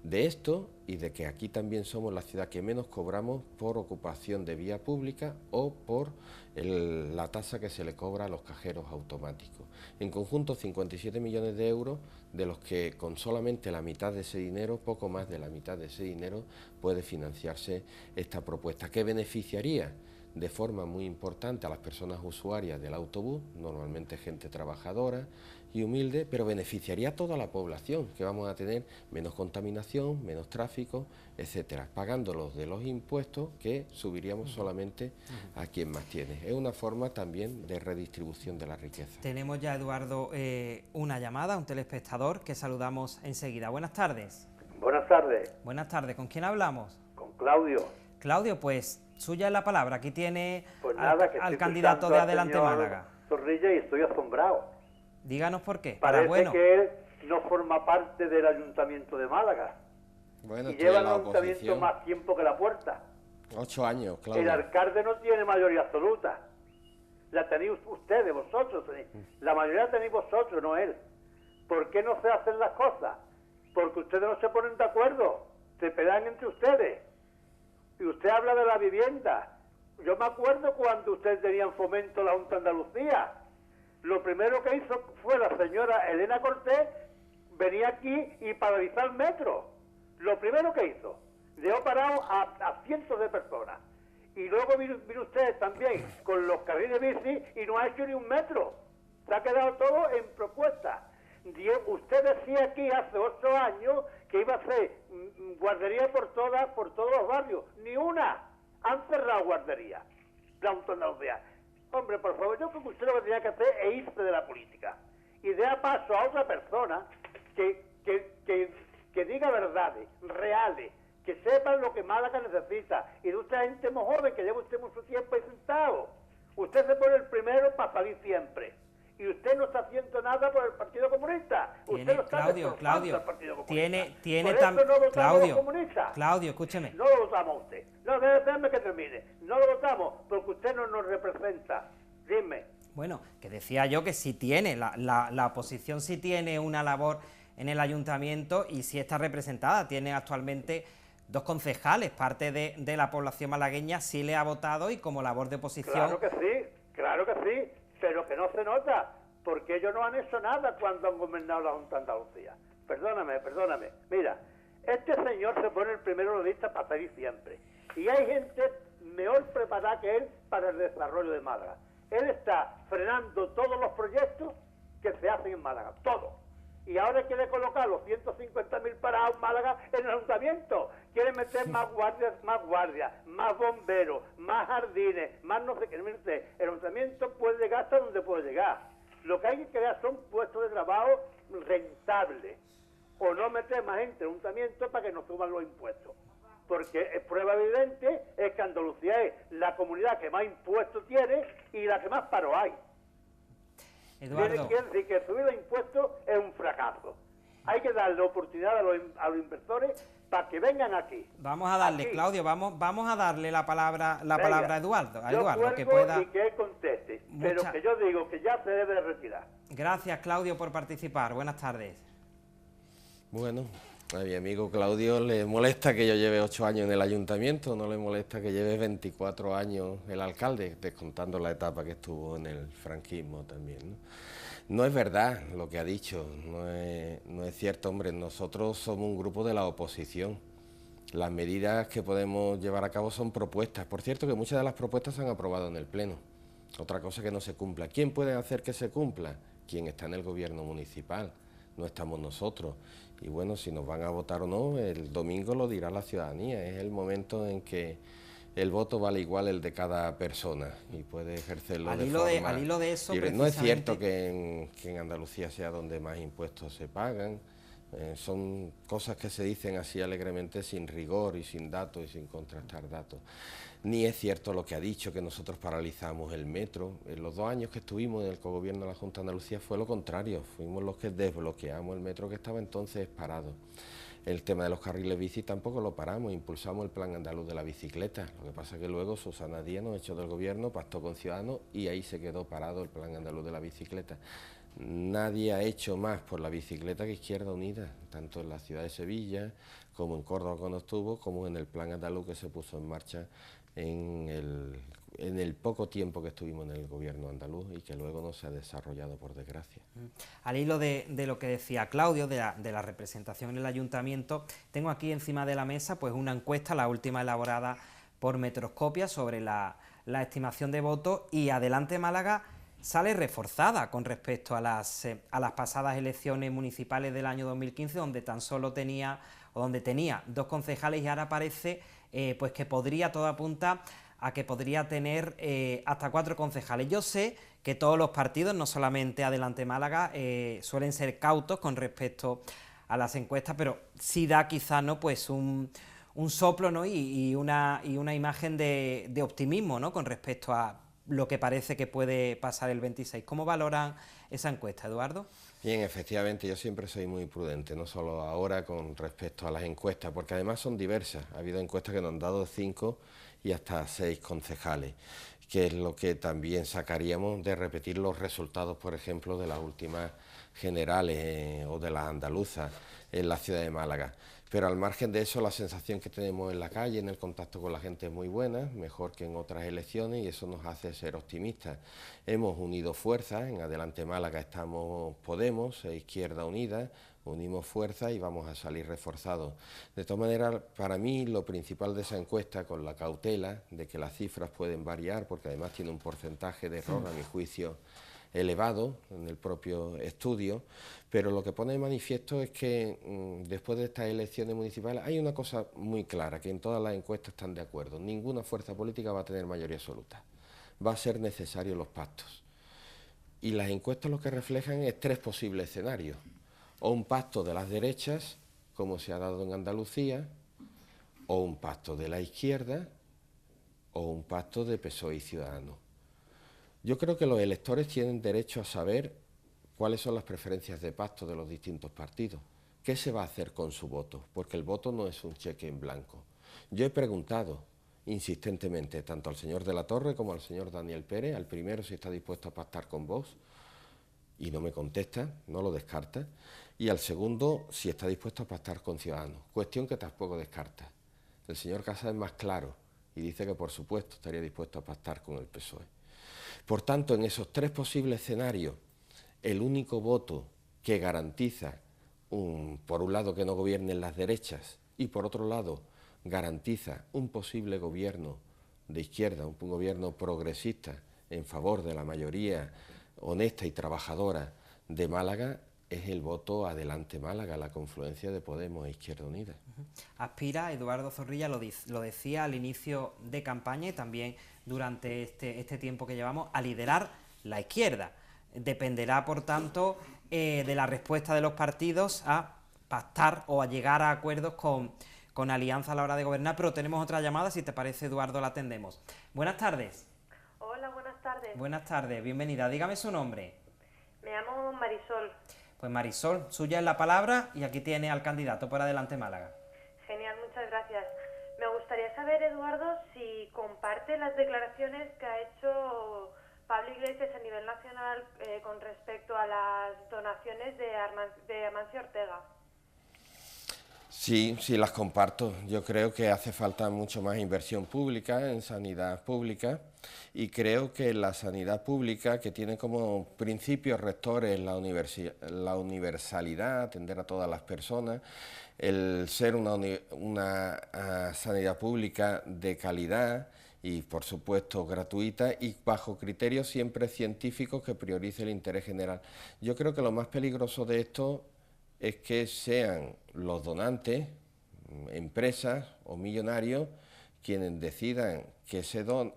Speaker 2: De esto y de que aquí también somos la ciudad que menos cobramos por ocupación de vía pública o por la tasa que se le cobra a los cajeros automáticos. En conjunto 57 millones de euros, de los que con solamente la mitad de ese dinero, poco más de la mitad de ese dinero, puede financiarse esta propuesta, que beneficiaría de forma muy importante a las personas usuarias del autobús, normalmente gente trabajadora y humilde, pero beneficiaría a toda la población, que vamos a tener menos contaminación, menos tráfico, etcétera, pagándolos de los impuestos que subiríamos solamente a quien más tiene. Es una forma también de redistribución de la riqueza.
Speaker 1: Tenemos ya, Eduardo, una llamada, un telespectador que saludamos enseguida. Buenas tardes.
Speaker 5: Buenas tardes.
Speaker 1: Buenas tardes, ¿con quién hablamos?
Speaker 5: Con Claudio.
Speaker 1: Claudio, pues suya es la palabra, aquí tiene
Speaker 5: Pues nada,
Speaker 1: al candidato de Adelante
Speaker 5: señor
Speaker 1: Málaga.
Speaker 5: Zorrilla, y estoy asombrado.
Speaker 1: Díganos por qué.
Speaker 5: Parece que él no forma parte del Ayuntamiento de Málaga.
Speaker 2: Bueno,
Speaker 5: y lleva el Ayuntamiento más tiempo que la puerta.
Speaker 2: 8 años, Claudio.
Speaker 5: El alcalde no tiene mayoría absoluta. La tenéis ustedes, vosotros. La mayoría la tenéis vosotros, no él. ¿Por qué no se hacen las cosas? Porque ustedes no se ponen de acuerdo. Se pelean entre ustedes. Y usted habla de la vivienda. Yo me acuerdo cuando ustedes tenían Fomento la Junta de Andalucía. Lo primero que hizo fue la señora Elena Cortés venir aquí y paralizar el metro. Lo primero que hizo. Dejó parado a cientos de personas. Y luego vino usted también con los carriles bici y no ha hecho ni un metro. Se ha quedado todo en propuesta. Usted decía aquí hace 8 años que iba a hacer guardería por todos los barrios. Ni una. Han cerrado guardería. La Andalucía. Hombre, por favor, yo creo que usted lo que tenía que hacer es irse de la política y dar paso a otra persona que diga verdades, reales, que sepan lo que Málaga necesita. Y de usted gente muy joven que lleva usted mucho tiempo ahí sentado. Usted se pone el primero para salir siempre. Y usted no está haciendo nada por el Partido Comunista. Usted lo está
Speaker 1: Claudio,
Speaker 5: al Partido Comunista.
Speaker 1: tiene
Speaker 5: también. No votamos los comunistas.
Speaker 1: Claudio, escúcheme.
Speaker 5: No lo votamos usted. No, déjeme que termine. No lo votamos porque usted no nos representa. Dime.
Speaker 1: Bueno, que decía yo que si tiene, la oposición sí tiene una labor en el ayuntamiento y sí está representada. Tiene actualmente 2 concejales, parte de la población malagueña sí le ha votado y como labor de oposición...
Speaker 5: Claro que sí, pero que no se nota, porque ellos no han hecho nada cuando han gobernado la Junta de Andalucía. Perdóname. Mira, este señor se pone el primero de la lista para salir siempre. Y hay gente mejor preparada que él para el desarrollo de Málaga. Él está frenando todos los proyectos que se hacen en Málaga, todos. Y ahora quiere colocar los 150.000 parados en Málaga en el ayuntamiento. Quiere meter más guardias, más bomberos, más jardines, más no sé qué. Mire, el ayuntamiento puede llegar hasta donde puede llegar. Lo que hay que crear son puestos de trabajo rentables. O no meter más gente en el ayuntamiento para que no suban los impuestos. Porque prueba evidente es que Andalucía es la comunidad que más impuestos tiene y la que más paro hay.
Speaker 1: Eduardo.
Speaker 5: Quiere decir que subir los impuestos es un fracaso. Hay que darle oportunidad a los inversores para que vengan aquí.
Speaker 1: Vamos a darle, aquí. Claudio, vamos a darle la palabra a Eduardo.
Speaker 5: Que pueda... y que él conteste, pero que yo digo que ya se debe de retirar.
Speaker 1: Gracias, Claudio, por participar. Buenas tardes.
Speaker 2: Bueno, a mi amigo Claudio le molesta que yo lleve 8 años en el ayuntamiento, no le molesta que lleve 24 años el alcalde, descontando la etapa que estuvo en el franquismo también, ¿no? No es verdad lo que ha dicho, no es cierto, hombre. Nosotros somos un grupo de la oposición. Las medidas que podemos llevar a cabo son propuestas. Por cierto, que muchas de las propuestas se han aprobado en el Pleno. Otra cosa que no se cumpla. ¿Quién puede hacer que se cumpla? Quien está en el gobierno municipal. No estamos nosotros. Y bueno, si nos van a votar o no, el domingo lo dirá la ciudadanía. Es el momento en que el voto vale igual el de cada persona y puede ejercerlo
Speaker 1: al hilo de eso,
Speaker 2: libre. No es cierto que en Andalucía sea donde más impuestos se pagan, Son cosas que se dicen así alegremente sin rigor y sin datos y sin contrastar datos. Ni es cierto lo que ha dicho, que nosotros paralizamos el metro. En los 2 años que estuvimos en el cogobierno de la Junta de Andalucía fue lo contrario, fuimos los que desbloqueamos el metro que estaba entonces parado. El tema de los carriles bici tampoco lo paramos, impulsamos el plan andaluz de la bicicleta. Lo que pasa es que luego Susana Díaz nos echó del gobierno, pactó con Ciudadanos y ahí se quedó parado el plan andaluz de la bicicleta. Nadie ha hecho más por la bicicleta que Izquierda Unida, tanto en la ciudad de Sevilla como en Córdoba cuando estuvo, como en el plan andaluz que se puso en marcha en el poco tiempo que estuvimos en el gobierno andaluz y que luego no se ha desarrollado, por desgracia.
Speaker 1: Al hilo de lo que decía Claudio, de la representación en el ayuntamiento, tengo aquí encima de la mesa pues una encuesta, la última elaborada por Metroscopia, sobre la estimación de votos, y Adelante Málaga sale reforzada con respecto a las pasadas elecciones municipales del año 2015, donde tan solo tenía 2 concejales, y ahora parece pues que podría, todo apunta a que podría tener hasta 4 concejales. Yo sé que todos los partidos, no solamente Adelante Málaga, suelen ser cautos con respecto a las encuestas, pero sí da quizás, ¿no?, pues un soplo, ¿no?, y una imagen de optimismo, ¿no?, con respecto a lo que parece que puede pasar el 26. ¿Cómo valoran esa encuesta, Eduardo?
Speaker 2: Bien, efectivamente, yo siempre soy muy prudente, no solo ahora con respecto a las encuestas, porque además son diversas. Ha habido encuestas que nos han dado 5 y hasta 6 concejales, que es lo que también sacaríamos de repetir los resultados, por ejemplo, de las últimas generales o de las andaluzas en la ciudad de Málaga. Pero al margen de eso, la sensación que tenemos en la calle, en el contacto con la gente, es muy buena, mejor que en otras elecciones, y eso nos hace ser optimistas. Hemos unido fuerzas, en Adelante Málaga estamos Podemos e Izquierda Unida, unimos fuerzas y vamos a salir reforzados. De todas maneras, para mí lo principal de esa encuesta, con la cautela de que las cifras pueden variar, porque además tiene un porcentaje de error, a mi juicio, elevado en el propio estudio, pero lo que pone de manifiesto es que después de estas elecciones municipales hay una cosa muy clara, que en todas las encuestas están de acuerdo: ninguna fuerza política va a tener mayoría absoluta, va a ser necesario los pactos. Y las encuestas lo que reflejan es 3 posibles escenarios: o un pacto de las derechas, como se ha dado en Andalucía, o un pacto de la izquierda, o un pacto de PSOE y Ciudadanos. Yo creo que los electores tienen derecho a saber cuáles son las preferencias de pacto de los distintos partidos, qué se va a hacer con su voto, porque el voto no es un cheque en blanco. Yo he preguntado insistentemente tanto al señor de la Torre como al señor Daniel Pérez, al primero si está dispuesto a pactar con Vox, y no me contesta, no lo descarta, y al segundo si está dispuesto a pactar con Ciudadanos, cuestión que tampoco descarta. El señor Casas es más claro y dice que por supuesto estaría dispuesto a pactar con el PSOE. Por tanto, en esos 3 posibles escenarios, el único voto que garantiza, por un lado, que no gobiernen las derechas, y por otro lado, garantiza un posible gobierno de izquierda, un gobierno progresista en favor de la mayoría honesta y trabajadora de Málaga, es el voto Adelante Málaga, la confluencia de Podemos e Izquierda Unida.
Speaker 1: Aspira, Eduardo Zorrilla lo decía al inicio de campaña y también durante este tiempo que llevamos, a liderar la izquierda. Dependerá, por tanto, de la respuesta de los partidos a pactar o a llegar a acuerdos con alianza a la hora de gobernar, pero tenemos otra llamada, si te parece, Eduardo, la atendemos. Buenas tardes.
Speaker 6: Hola, buenas tardes.
Speaker 1: Buenas tardes, bienvenida. Dígame su nombre.
Speaker 6: Me llamo Marisol.
Speaker 1: Pues Marisol, suya es la palabra y aquí tiene al candidato por Adelante Málaga.
Speaker 6: Genial, muchas gracias. Me gustaría saber, Eduardo, si comparte las declaraciones que ha hecho Pablo Iglesias a nivel nacional con respecto a las donaciones de Amancio Ortega.
Speaker 2: Sí, sí las comparto. Yo creo que hace falta mucho más inversión pública en sanidad pública, y creo que la sanidad pública, que tiene como principios rectores la universalidad, atender a todas las personas, el ser una sanidad pública de calidad y, por supuesto, gratuita y bajo criterios siempre científicos que priorice el interés general. Yo creo que lo más peligroso de esto es que sean los donantes, empresas o millonarios, quienes decidan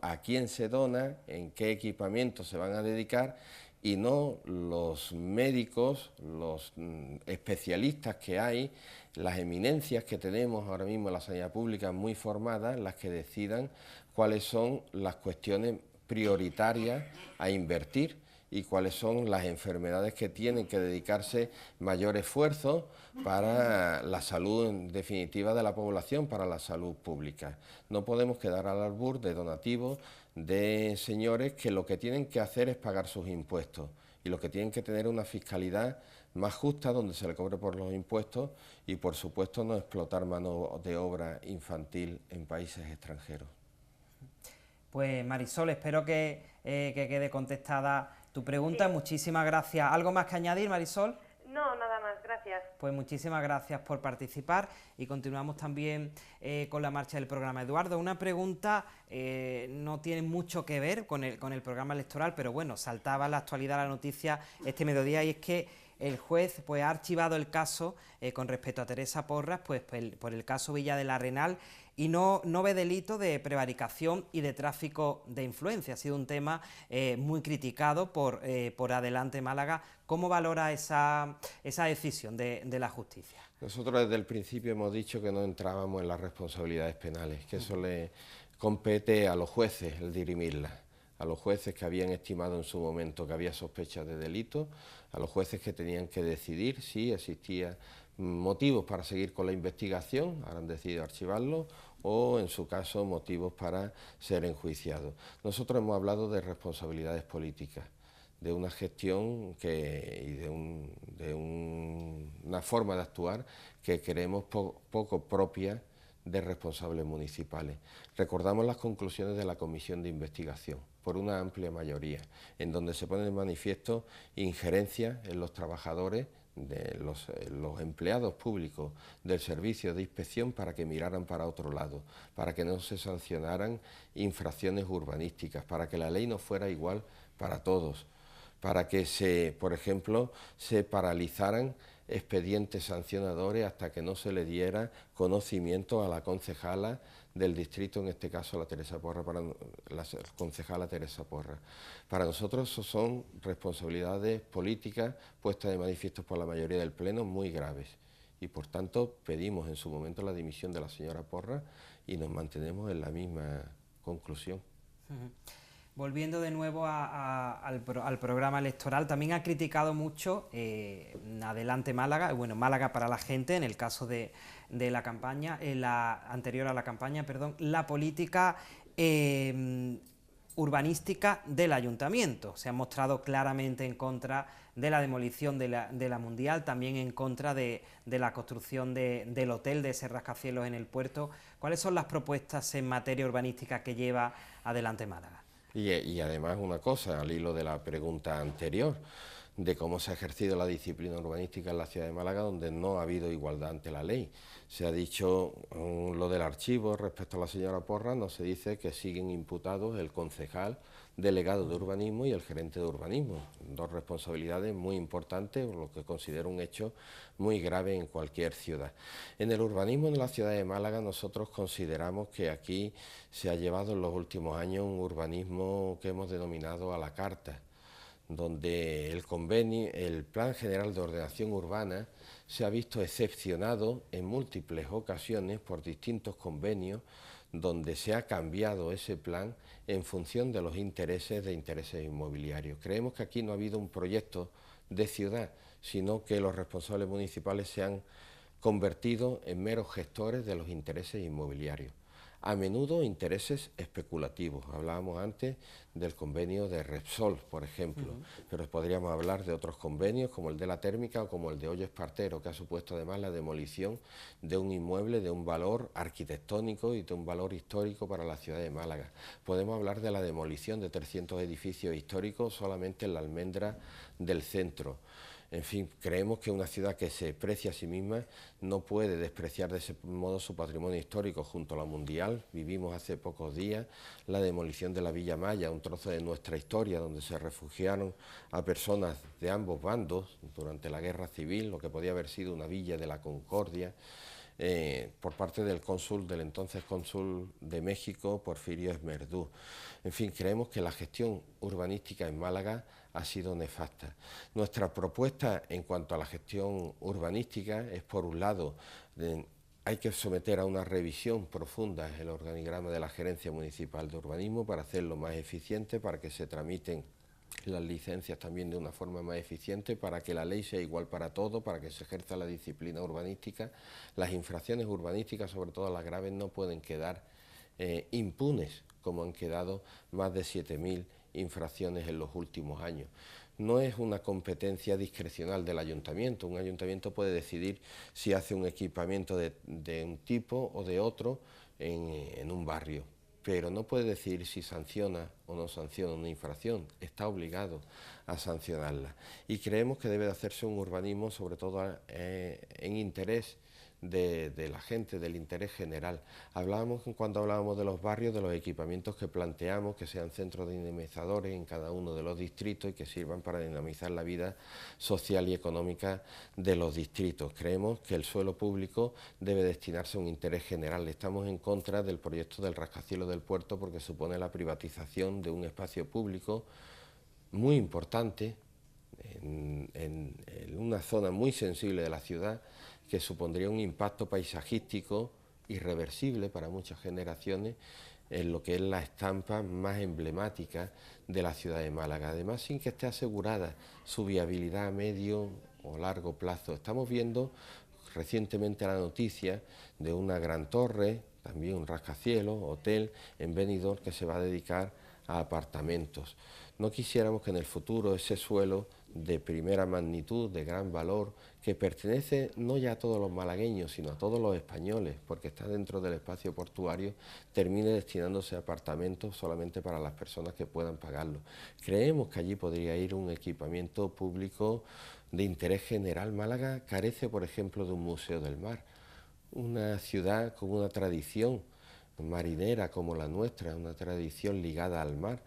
Speaker 2: a quién se dona, en qué equipamiento se van a dedicar, y no los médicos, los especialistas que hay, las eminencias que tenemos ahora mismo en la sanidad pública muy formadas, las que decidan cuáles son las cuestiones prioritarias a invertir y cuáles son las enfermedades que tienen que dedicarse mayor esfuerzo para la salud en definitiva de la población, para la salud pública. No podemos quedar al albur de donativos de señores que lo que tienen que hacer es pagar sus impuestos y lo que tienen que tener una fiscalidad más justa donde se le cobre por los impuestos y por supuesto no explotar mano de obra infantil en países extranjeros.
Speaker 1: Pues Marisol, espero que quede contestada tu pregunta. Sí. Muchísimas gracias. ¿Algo más que añadir, Marisol?
Speaker 6: No, nada más, gracias.
Speaker 1: Pues muchísimas gracias por participar y continuamos también con la marcha del programa. Eduardo, una pregunta no tiene mucho que ver con el programa electoral, pero bueno, saltaba en la actualidad la noticia este mediodía y es que el juez pues, ha archivado el caso con respecto a Teresa Porras pues, por el caso Villa de la Arenal y no ve delito de prevaricación y de tráfico de influencia. Ha sido un tema muy criticado por Adelante Málaga. ¿Cómo valora esa decisión de la justicia?
Speaker 2: Nosotros desde el principio hemos dicho que no entrábamos en las responsabilidades penales, que eso le compete a los jueces el dirimirlas, a los jueces que habían estimado en su momento que había sospechas de delito, a los jueces que tenían que decidir si existía motivos para seguir con la investigación, ahora han decidido archivarlo, o en su caso motivos para ser enjuiciados. Nosotros hemos hablado de responsabilidades políticas, de una gestión y de una forma de actuar que creemos poco propia de responsables municipales. Recordamos las conclusiones de la comisión de investigación, por una amplia mayoría, en donde se pone de manifiesto injerencia en los trabajadores, de los empleados públicos del servicio de inspección para que miraran para otro lado, para que no se sancionaran infracciones urbanísticas, para que la ley no fuera igual para todos, para que por ejemplo, se paralizaran expedientes sancionadores hasta que no se le diera conocimiento a la concejala del distrito, en este caso la concejala Teresa Porras. Para nosotros eso son responsabilidades políticas puestas de manifiesto por la mayoría del Pleno muy graves y por tanto pedimos en su momento la dimisión de la señora Porras y nos mantenemos en la misma conclusión.
Speaker 1: Volviendo de nuevo al programa electoral, también ha criticado mucho Adelante Málaga, bueno, Málaga para la gente, en el caso de la campaña, anterior a la campaña, perdón, la política urbanística del ayuntamiento. Se ha mostrado claramente en contra de la demolición de la Mundial, también en contra de la construcción del hotel de ese rascacielos en el puerto. ¿Cuáles son las propuestas en materia urbanística que lleva Adelante Málaga?
Speaker 2: Y además una cosa, al hilo de la pregunta anterior, de cómo se ha ejercido la disciplina urbanística en la ciudad de Málaga, donde no ha habido igualdad ante la ley. Se ha dicho lo del archivo respecto a la señora Porras, no se dice que siguen imputados el concejal delegado de urbanismo y el gerente de urbanismo, dos responsabilidades muy importantes, lo que considero un hecho muy grave en cualquier ciudad. En el urbanismo de la ciudad de Málaga nosotros consideramos que aquí se ha llevado en los últimos años un urbanismo que hemos denominado a la carta, donde el Plan General de Ordenación Urbana se ha visto excepcionado en múltiples ocasiones por distintos convenios donde se ha cambiado ese plan en función de los intereses inmobiliarios. Creemos que aquí no ha habido un proyecto de ciudad, sino que los responsables municipales se han convertido en meros gestores de los intereses inmobiliarios. A menudo intereses especulativos. Hablábamos antes del convenio de Repsol, por ejemplo, pero podríamos hablar de otros convenios como el de la térmica o como el de Hoyo Espartero, que ha supuesto además la demolición de un inmueble de un valor arquitectónico y de un valor histórico para la ciudad de Málaga. Podemos hablar de la demolición de 300 edificios históricos solamente en la Almendra del centro. En fin, creemos que una ciudad que se precia a sí misma no puede despreciar de ese modo su patrimonio histórico junto a la Mundial. Vivimos hace pocos días la demolición de la Villa Maya, un trozo de nuestra historia donde se refugiaron a personas de ambos bandos durante la Guerra Civil, lo que podía haber sido una villa de la Concordia, por parte del entonces cónsul de México, Porfirio Esmerdú. En fin, creemos que la gestión urbanística en Málaga ha sido nefasta. Nuestra propuesta en cuanto a la gestión urbanística es, por un lado, hay que someter a una revisión profunda el organigrama de la Gerencia Municipal de Urbanismo para hacerlo más eficiente, para que se tramiten las licencias también de una forma más eficiente, para que la ley sea igual para todos, para que se ejerza la disciplina urbanística. Las infracciones urbanísticas, sobre todo las graves, no pueden quedar impunes, como han quedado más de 7.000 infracciones en los últimos años. No es una competencia discrecional del ayuntamiento. Un ayuntamiento puede decidir si hace un equipamiento de un tipo o de otro en un barrio, pero no puede decidir si sanciona o no sanciona una infracción. Está obligado a sancionarla. Y creemos que debe de hacerse un urbanismo, sobre todo en interés de la gente, del interés general. Cuando hablábamos de los barrios, de los equipamientos que planteamos, que sean centros dinamizadores en cada uno de los distritos y que sirvan para dinamizar la vida social y económica de los distritos. Creemos que el suelo público debe destinarse a un interés general. Estamos en contra del proyecto del rascacielos del puerto, porque supone la privatización de un espacio público muy importante en una zona muy sensible de la ciudad, que supondría un impacto paisajístico irreversible para muchas generaciones en lo que es la estampa más emblemática de la ciudad de Málaga, además sin que esté asegurada su viabilidad a medio o largo plazo. Estamos viendo recientemente la noticia de una gran torre, también un rascacielos, hotel en Benidorm, que se va a dedicar a apartamentos. No quisiéramos que en el futuro ese suelo de primera magnitud, de gran valor, que pertenece no ya a todos los malagueños, sino a todos los españoles, porque está dentro del espacio portuario, termine destinándose a apartamentos solamente para las personas que puedan pagarlo. Creemos que allí podría ir un equipamiento público de interés general. Málaga carece, por ejemplo, de un museo del mar, una ciudad con una tradición marinera como la nuestra, una tradición ligada al mar,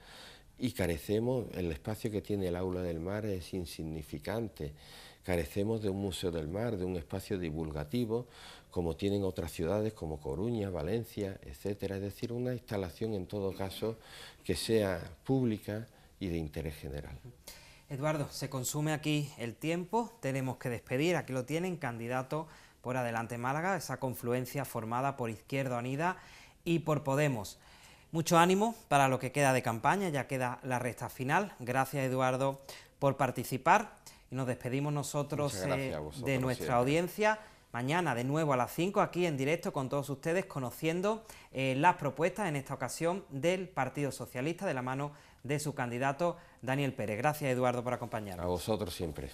Speaker 2: y carecemos, el espacio que tiene el aula del mar es insignificante. Carecemos de un museo del mar, de un espacio divulgativo, como tienen otras ciudades como Coruña, Valencia, etcétera. Es decir, una instalación en todo caso que sea pública y de interés general.
Speaker 1: Eduardo, se consume aquí el tiempo, tenemos que despedir, aquí lo tienen, candidato por Adelante Málaga, esa confluencia formada por Izquierda Unida y por Podemos. Mucho ánimo para lo que queda de campaña, ya queda la recta final. Gracias, Eduardo, por participar y nos despedimos nosotros de nuestra audiencia. Mañana de nuevo a las 5 aquí en directo con todos ustedes, conociendo las propuestas, en esta ocasión del Partido Socialista, de la mano de su candidato Daniel Pérez. Gracias, Eduardo, por acompañarnos.
Speaker 2: A vosotros siempre.